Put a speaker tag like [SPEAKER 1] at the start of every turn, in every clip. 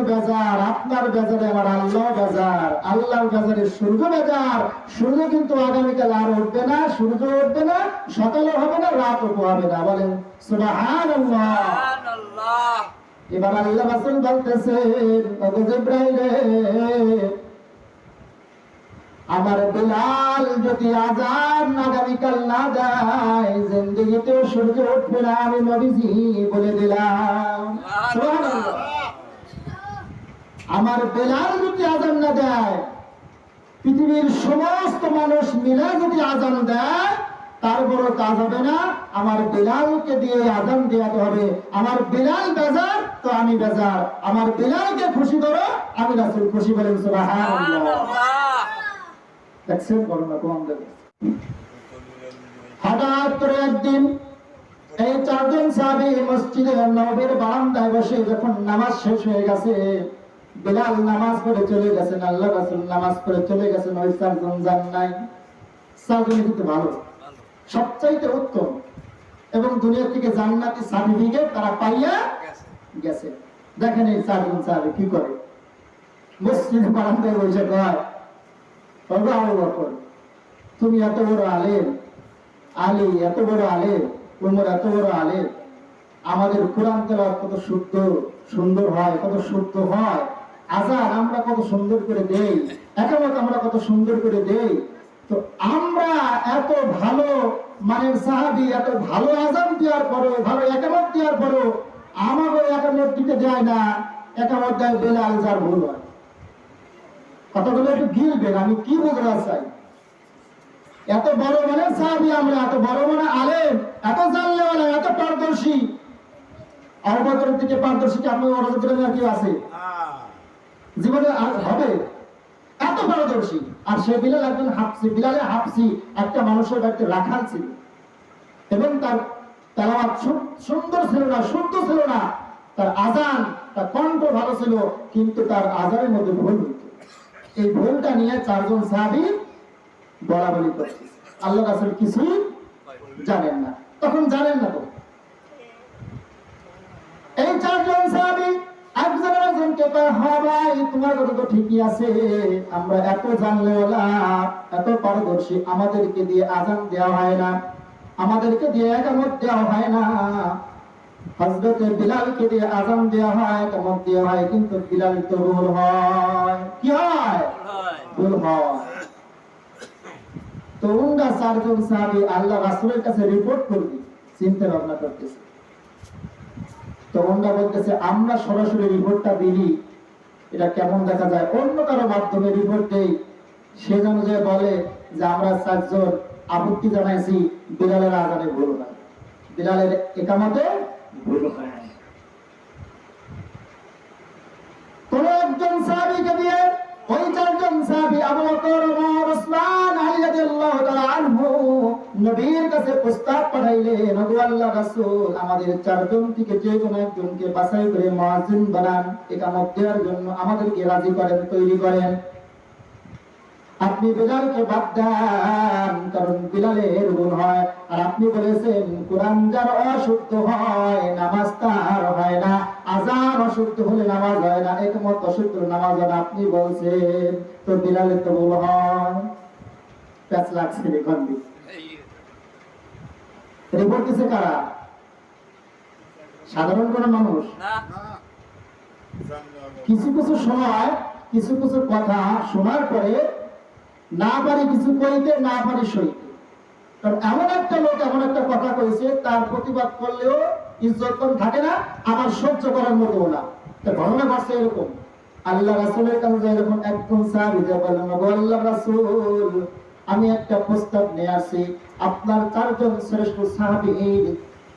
[SPEAKER 1] বেজার, আপনার বেজারে আমার আল্লাহ বেজার, আল্লাহর বেজারে সূর্য বেজার। সূর্য কিন্তু আগামীকাল আর উঠবে না, সূর্য উঠবে না, সকালও হবে না, রাতও হবে না। বলেন সুবহানাল্লাহ। এবার আল্লাহ রাসূল বলতেছেন, ওগো জিবরাইল রে, আমার বিলাল যদি আযান আগামীকাল না দেয়, জিন্দেগিতে সূর্য উঠবে না, আমি নবীজি বলে দিলাম। সুবহানাল্লাহ। আমার বিলাল যদি আযান না দেয়, পৃথিবীর সমস্ত মানুষ মিলে যদি আযান দেয়, তার বড় কাজ হবে না, আমার বিলালকে দিয়ে আযান দেওয়াতে হবে। আমার বিলাল বেজার তো আমি বেজার, আমার বিলালকে খুশি করো, আমি রাসূল খুশি। বলেন সুবহানাল্লাহ। দেখছেন করোনা কম দেবে। হঠাৎ করে একদিন এই চারজন সাহাবী মসজিদে নববীর বারান্দায় বসে যখন নামাজ শেষ হয়ে গেছে, বিলাল নামাজ পড়ে চলে গেছেন, আল্লাহ রাসূল নামাজ পড়ে চলে গেছেন, ওই চারজন যান নাই। চারজন কিন্তু ভালো, সবচাইতে উত্তম, এবং দুনিয়া থেকে জান্নাতি সার্টিফিকেট তারা পাইয়া গেছে। দেখেন এই চারজন সাহাবী কি করে, মসজিদে বারান্দায় বসে কয়, ওগো আবু বকর, তুমি এত বড় আলেম, আলী এত বড় আলেম, ওমর এত বড় আলেম, আমাদের কোরআন তেলাওয়াত কত শুদ্ধ সুন্দর হয়, কত শুদ্ধ হয়, আযান আমরা কত সুন্দর করে দেই, একামত আমরা কত সুন্দর করে দেই, তো আমরা এত ভালো মানের সাহাবী, এত ভালো আযান দেওয়ার পরেও, ভালো একামত দেওয়ার পরেও আমাকে একামত দিতে দেয় না, একামত দেয় বেলাল, যার ভুল হয়। কথাগুলো একটু গিলবেন, আমি কি বলতে চাই। এত বড় মানে সাহাবী আমরা, এত বড় মানে আলেম, এত জানলেওয়ালা, এত পারদর্শী। আবু বকরের থেকে পারদর্শী কি আপনি অরজনের আর কি আছে জীবনে হবে? এত পারদর্শী। আর সে বিলাল একজন হাফসি, বিলালে হাফসি একটা মানুষের বাড়িতে রাখাল ছিল, এবং তার তেলাওয়াত সুন্দর ছিল না, শুদ্ধ ছিল না, তার আযান, তার কণ্ঠ ভালো ছিল, কিন্তু তার আযানের মধ্যে ভুল হইত। এই ভুলটা নিয়ে চারজন সাহাবী বলাবলি করছে। আল্লাহ রাসূল কিছুই জানেন না, তখন জানেন না। তো এই চারজন সাহাবী একজন একজনকে কয়, হ্যাঁ ভাই তোমার কথা তো ঠিকই আছে, আমরা এত জানলেওয়ালা, এত পারদর্শী, আমাদেরকে দিয়ে আযান দেওয়া হয় না, আমাদেরকে দিয়ে একামত দেওয়া হয় না, হযরতে বিলালকে দিয়ে আযান দেওয়া হয়, একামত দেওয়া হয়, কিন্তু বিলাল তো ভুল হয়। কি হয়? ভুল হয়। তো উনরা চারজন সাহাবী আল্লাহ রাসূলের কাছে রিপোর্ট করবে, চিন্তা ভাবনা করতেছে। তো উনরা বলতেছে, আমরা সরাসরি রিপোর্টটা দিই, এটা কেমন দেখা যায়, অন্য কারো মাধ্যমে রিপোর্ট দেই, সে যেন যে বলে যে আমরা চারজন আপত্তি জানাইছি, বিলালের আযানে ভুল হয়, বিলালের ইকামতে ভুল হয়। কোন একজন সাহাবীকে দিয়ে ওই চারজন সাহাবী আবু বকর, ওমর, ওসমান, আলী রাদিয়াল্লাহু তাআলা আনহু নবীর কাছে প্রস্তাব পাঠাইলেন, ওগো আল্লাহর রাসূল, আমাদের চারজন থেকে যে কোনো একজনকে বাছাই করে মুয়াজ্জিন বানান, ইকামত দেওয়ার জন্য আমাদেরকে রাজি করেন, তৈরি করেন। আপনি বিলালকে বাদ দেন, কারণ বিলালের গুণ হয়, আর আপনি বলেছেন কোরআন যার অশুদ্ধ হয় নামাজ তার হয় না, আযান অশুদ্ধ হলে নামাজ হয় না, একমত অশুদ্ধ নামাজ হয় না, আপনি বলছেন, তো বিলালের তো ভুল হয়। প্যাচ লাগছে দেখুন, রিপোর্ট দিছে কারা? সাধারণ কোন মানুষ না। কিছু কিছু সময় কিছু কিছু কথা শোনার পরে না পারি কিছু কইতে, না পারি সইতে, কারণ এমন একটা লোক এমন একটা কথা কইছে, তার প্রতিবাদ করলেও ইজ্জত থাকে না, আবার সহ্য করার মতো না। ঘটনা ঘটছে এরকম, আল্লাহ রাসূলের কাছে এরকম একজন সাহাবী বললেন, ওগো আল্লাহর রাসূল, আমি একটা প্রস্তাব নিয়ে আসি, আপনার চারজন শ্রেষ্ঠ সাহাবী,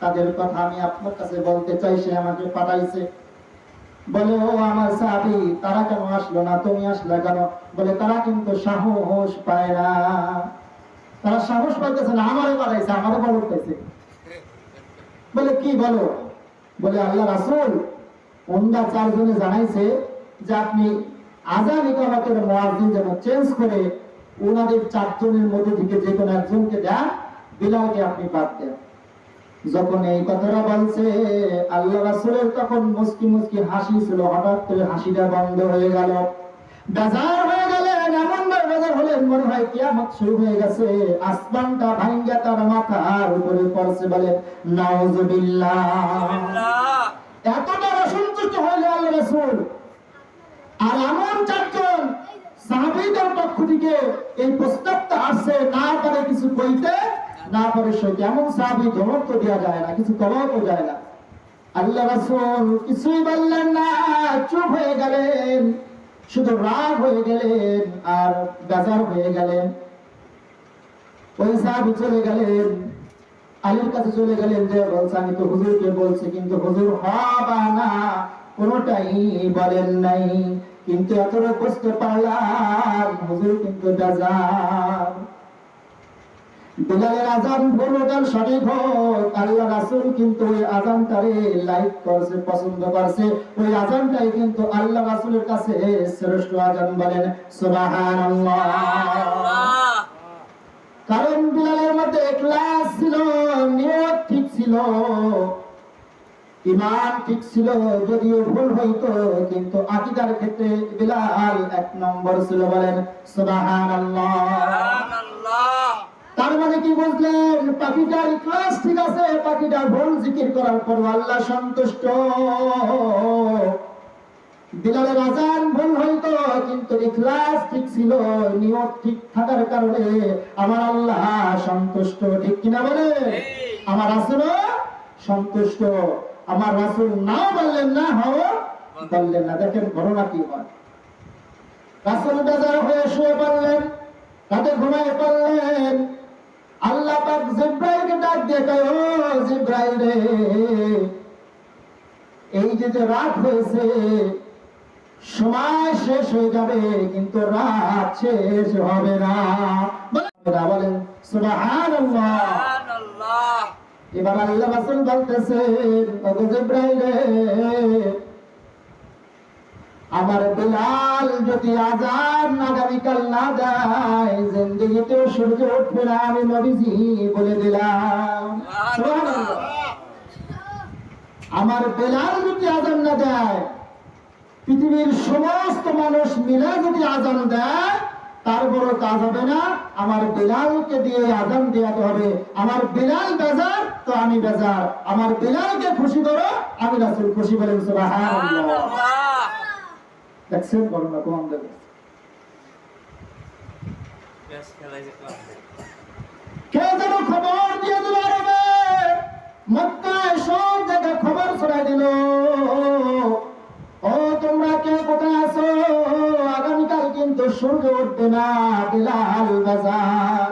[SPEAKER 1] তাদের কথা আমি আপনার কাছে বলতে চাই, সে আমাকে পাঠাইছে। বলে, ও আমার সাহাবী, তারা কেন আসলো না, তুমি আসলে কেন? বলে, তারা কিন্তু সাহস পায় না, তারা সাহস পাইতেছে না, আমারে পাঠাইছে, আমারে বড় পাইছে। বলে, কি বলো? বলে, আল্লাহ রাসূল, ওনারা চারজনে জানাইছে যে আপনি আযান ইকামতের মুয়াজ্জিন যেন চেঞ্জ করে ওনাদের চারজনের মধ্যে থেকে যে কোনো একজনকে দেন, বিলালকে আপনি বাদ দেন। যখন এই কথাটা বলছে আল্লাহ রাসূলের তখন মুস্কি মুস্কি হাসি ছিল, হঠাৎ করে হাসিটা বন্ধ হয়ে গেল। বেজার হয়ে গেলেন, এমন বেজার হলেন মনে হয় কিয়ামত শুরু হয়ে গেছে, আসমানটা ভাঙ্গা তার মাথার উপরে পড়ছে। বলে নাউজুবিল্লাহ। এতটা অসন্তুষ্ট হইল আল্লাহ রাসূল। আর এমন চারজন সাহাবীদের পক্ষ থেকে এই প্রস্তাবটা আসছে, না পারে কিছু কইতে, না পারে সইতে। এমন সাহাবী ধমক তো দেওয়া যায় না, কিছু করাও যায় না। আল্লাহ রাসূল কিছুই বললেন না, চুপ হয়ে গেলেন, শুধু রাগ হয়ে গেলেন আর বেজার হয়ে গেলেন। ওই সাহাবী চলে গেলেন, আলীর কাছে চলে গেলেন, যে বলছে আমি তো হুজুরকে বলছি, কিন্তু হুজুর হবা না কোনটাই বলেন নাই। কিন্তু এতটা বুঝতে পারলাম হুজুর কিন্তু বেজার। বিলালের আজান ভুলটাল সঠিক হোক, আল্লাহ রাসূল কিন্তু ওই আজানটারে লাইক করছে, পছন্দ করছে। ওই আজানটাই কিন্তু আল্লাহ রাসূলের কাছে শ্রেষ্ঠ আজান। বলেন সুবহানাল্লাহ। কারণ বিলালের মধ্যে ইখলাস ছিল, নিয়ত ঠিক ছিল, ঈমান ঠিক ছিল। যদিও ভুল হইতো কিন্তু আকীদার ক্ষেত্রে বিলাল এক নম্বর ছিল। বলেন সুবহানাল্লাহ। তার মানে কি বুঝলেন? পাখিটার ইখলাস ঠিক আছে, পাখিটার ভুল জিকির করার পর আল্লাহ সন্তুষ্ট। বিলালের আজান ভুল হইতো কিন্তু ইখলাস ঠিক ছিল, নিয়ত ঠিক থাকার কারণে আমার আল্লাহ সন্তুষ্ট। ঠিক কিনা বলে? আমার রাসূলও সন্তুষ্ট। আমার রাসূল না বললেন না, হও বললেন না। দেখেন ঘটনা কি হয়। রাসূল বেজার হয়ে শুয়ে পড়লেন, রাতে ঘুমায় পড়লেন। আল্লাহ পাক জিবরাইলকে ডাক দিয়ে কয়, ও জিবরাইল রে, এই যে রাত হয়েছে, সময় শেষ হয়ে যাবে কিন্তু রাত শেষ হবে না। বলেন সুবহানাল্লাহ। এবার আল্লাহ রাসূল বলতেছেন, ও জিবরাইল রে, আমার বিলাল যদি আজান আগামীকাল না দেয়, জিন্দেগিতে সূর্য উঠবে না, আমি নবীজি বলে দিলাম। সুবহানাল্লাহ। আমার বিলাল যদি আজান না দেয়, পৃথিবীর সমস্ত মানুষ মিলে যদি আজান দেয়, তার বড় কাজ হবে না। আমার বিলালকে দিয়ে আজান দেওয়াতে হবে। আমার বিলাল বেজার তো আমি বেজার, আমার বিলালকে খুশি করো, আমি রাসূল খুশি। বলেন সুবহানাল্লাহ। দেখছেন ঘটনা কোন দেবে। কে যেন খবর দিয়ে দিল, আরবে মক্কায় সব জায়গায় খবর ছড়াই দিল, ও তোমরা কে কোথায় আছো, আগামীকাল কিন্তু সূর্য উঠবে না, বিলাল বেজার।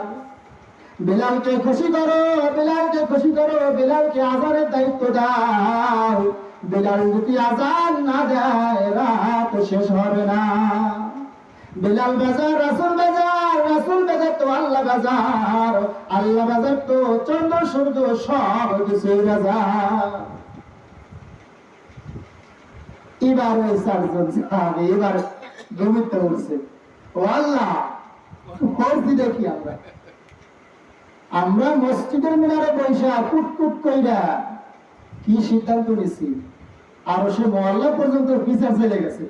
[SPEAKER 1] বিলালকে খুশি করো, বিলালকে খুশি করো, বিলালকে আজানের দায়িত্ব দাও। বিলাল যদি আজান না দেয়, রাত শেষ হবে না। বিলাল বেজার, রাসূল বেজার, রাসূল বেজার তো আল্লাহ বেজার, আল্লাহ বেজার তো চন্দ্র সূর্য সব কিছু বেজার। এবার ওই চারজন সাহাবী এবার জমিতে উঠছে, ও আল্লাহ করছি দেখি আমরা মসজিদের মিনারে বৈশা কুটকুট কইরা কি সিদ্ধান্ত নিছি, আর সে মহল্লা পর্যন্ত বিচার চলে গেছে।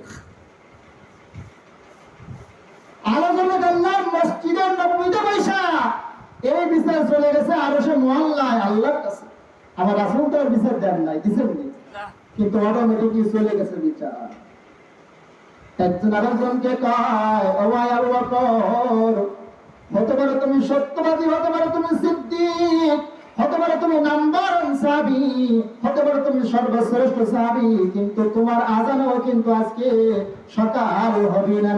[SPEAKER 1] আলোচনা করলাম মসজিদের নববীতে বৈশা এই বিচার চলে গেছে আর সে মহল্লায় আল্লাহর কাছে। আমার রাসূল তো বিচার দেন নাই, দিছেন না, কিন্তু অটোমেটিকলি চলে গেছে বিচার। একজন আরেকজনকে কয়, ও আবু বকর, হতে পারে তুমি সত্যবাদী, হতে পারে তুমি সিদ্দিক, হতে পারে তুমি নাম্বার ওয়ান সাহাবী, হতে পারে তুমি সর্বশ্রেষ্ঠ সাহাবী, কিন্তু তোমার আজানও কিন্তু আজকে সকাল হবে না।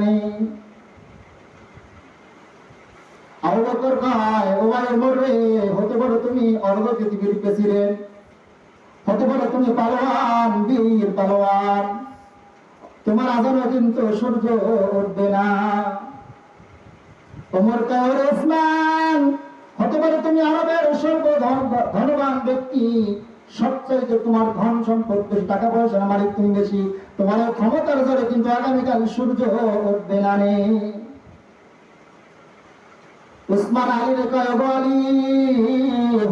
[SPEAKER 1] আবু বকর কয়, ও ওমর রে, হতে পারে তুমি অর্ধ পৃথিবীর প্রেসিডেন্ট, হতে পারে তুমি পালোয়ান, বীর পালোয়ান, তোমার আজানও কিন্তু সূর্য উঠবে না। ওমর কয়, ওরে ওসমান, হতে পারে তুমি আরবের ধনবান ব্যক্তি, সবচাইতে তোমার ধন সম্পদ বেশি, টাকা পয়সার মালিক তুমি বেশি, তোমার ক্ষমতার জোরে কিন্তু আগামীকাল সূর্য উঠবে না। উসমান আলীর কয় গো আলী,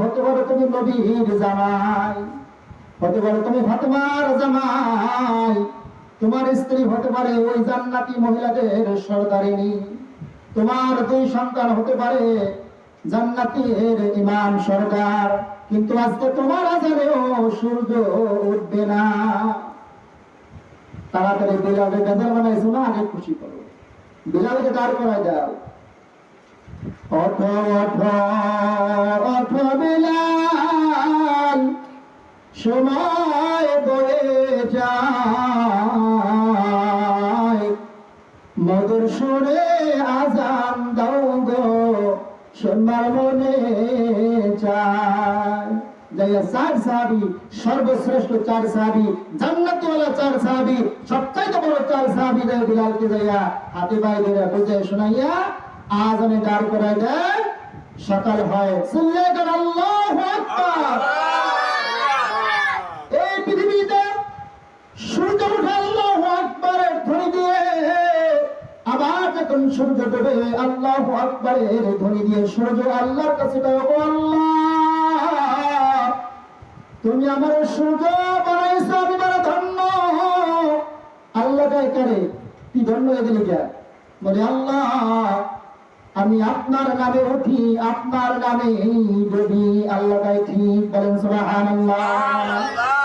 [SPEAKER 1] হতে পারো তুমি নবীর জামাই, হতে পারো তুমি ফাতেমার জামাই, তোমার স্ত্রী হতে পারে ওই জান্নাতি মহিলাদের সর্দারিনী, তোমার দুই সন্তান হতে পারে জান্নাতের ইমাম সর্দার, কিন্তু আজকে তোমার আজানেও সূর্য উঠবে না। তাড়াতাড়ি বিলালকে বেজাল বানাইছো না, আগে খুশি করো, বিলালকে দাঁড় করায় দাও। ওঠো ওঠো ওঠো বিলাল, সময় বয়ে যায়, মধুর সুরে আজান দাও গো, সোনার মনে চায়। যাইয়া চার সাহাবী, সর্বশ্রেষ্ঠ চার সাহাবী, জান্নাতওয়ালা চার সাহাবী, সবচাইতে বড় চার সাহাবী রে বিলালকে যাইয়া হাতে পায়ে ধরে বুঝে শোনাইয়া আজানে দাঁড় করায় দেয়। সকাল হয়, চিল্লায়ে বলেন আল্লাহু আকবার। এই পৃথিবীতে সূর্য ওঠে আল্লাহু আকবারের ধ্বনি দিয়ে, আবার যখন সূর্য ডুবে আল্লাহু আকবারের ধ্বনি দিয়ে সূর্য আল্লাহর কাছে বলে, ও আল্লাহ, তুমি আমার সূর্য বানাইছো, আমি বড় ধন্য। আল্লাহ গায় করে, তুই ধন্য হয়ে গেলি কে? বলে আল্লাহ, আমি আপনার নামে উঠি, আপনার নামে ডুবি। আল্লাহ গায় ঠিক, বলেন সুবহানাল্লাহ।